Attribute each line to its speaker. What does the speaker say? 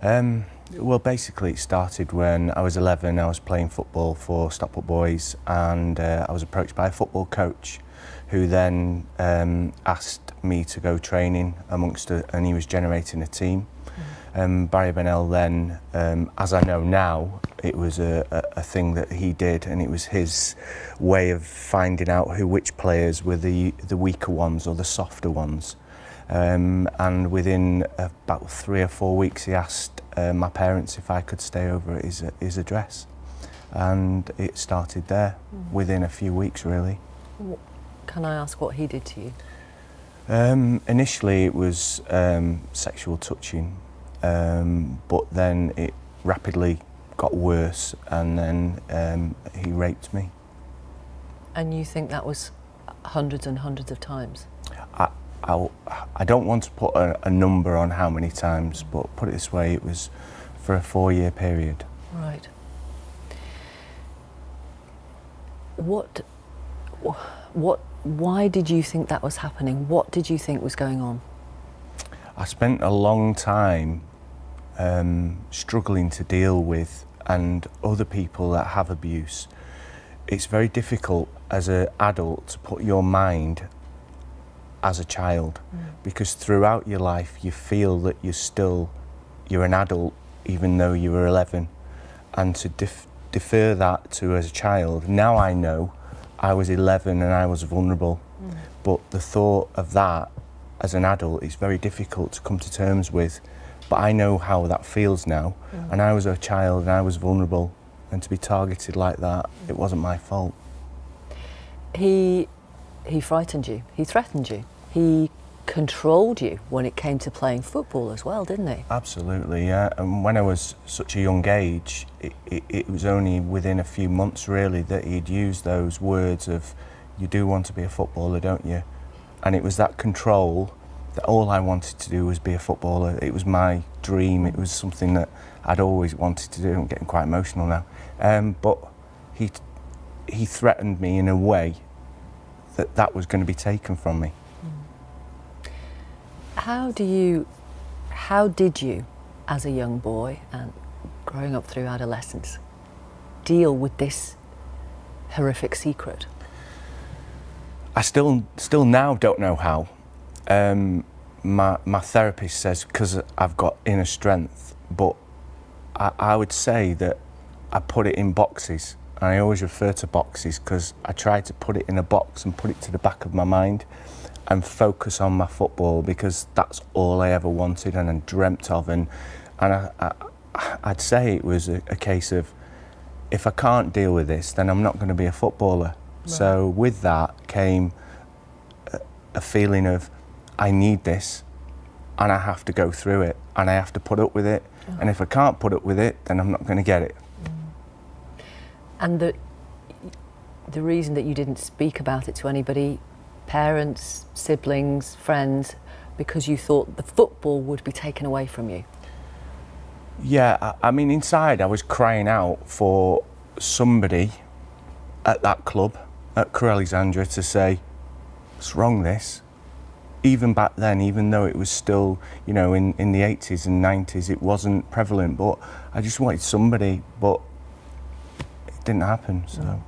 Speaker 1: Well, basically it started when I was 11. I was playing football for Stockport Boys, and I was approached by a football coach who then asked me to go training and he was generating a team. Barry Bennell then, as I know now, it was a thing that he did, and it was his way of finding out which players were the weaker ones or the softer ones. And within about 3 or 4 weeks, he asked my parents if I could stay over at his address, and it started there within a few weeks, really.
Speaker 2: Can I ask what he did to you?
Speaker 1: Initially, it was sexual touching, but then it rapidly got worse, and then he raped me.
Speaker 2: And you think that was hundreds and hundreds of times?
Speaker 1: I don't want to put a number on how many times, but put it this way, it was for a 4-year period.
Speaker 2: Right. Why did you think that was happening? What did you think was going on?
Speaker 1: I spent a long time struggling to deal with, and other people that have abuse. It's very difficult as an adult to put your mind as a child, because throughout your life you feel that you're an adult even though you were 11, and to defer that to as a child. Now I know I was 11 and I was vulnerable, but the thought of that as an adult is very difficult to come to terms with. But I know how that feels now, and I was a child and I was vulnerable, and to be targeted like that, it wasn't my fault.
Speaker 2: He frightened you, he threatened you, he controlled you when it came to playing football as well, didn't he?
Speaker 1: Absolutely, yeah. And when I was such a young age, it was only within a few months really that he'd used those words of, you do want to be a footballer, don't you? And it was that control that all I wanted to do was be a footballer. It was my dream, it was something that I'd always wanted to do. I'm getting quite emotional now. But he threatened me in a way that was going to be taken from me.
Speaker 2: How did you, as a young boy and growing up through adolescence, deal with this horrific secret?
Speaker 1: I still now don't know how. My therapist says because I've got inner strength, but I would say that I put it in boxes, and I always refer to boxes because I try to put it in a box and put it to the back of my mind and focus on my football, because that's all I ever wanted and I dreamt of, and I'd say it was a case of, if I can't deal with this, then I'm not going to be a footballer. Right. So with that came a feeling of, I need this and I have to go through it and I have to put up with it, and if I can't put up with it, then I'm not going to get it.
Speaker 2: And the reason that you didn't speak about it to anybody, parents, siblings, friends, because you thought the football would be taken away from you?
Speaker 1: Yeah, I mean, inside I was crying out for somebody at that club, at Crewe Alexandra, to say, what's wrong this? Even back then, even though it was still, you know, in the 80s and 90s, it wasn't prevalent, but I just wanted somebody, but it didn't happen, so.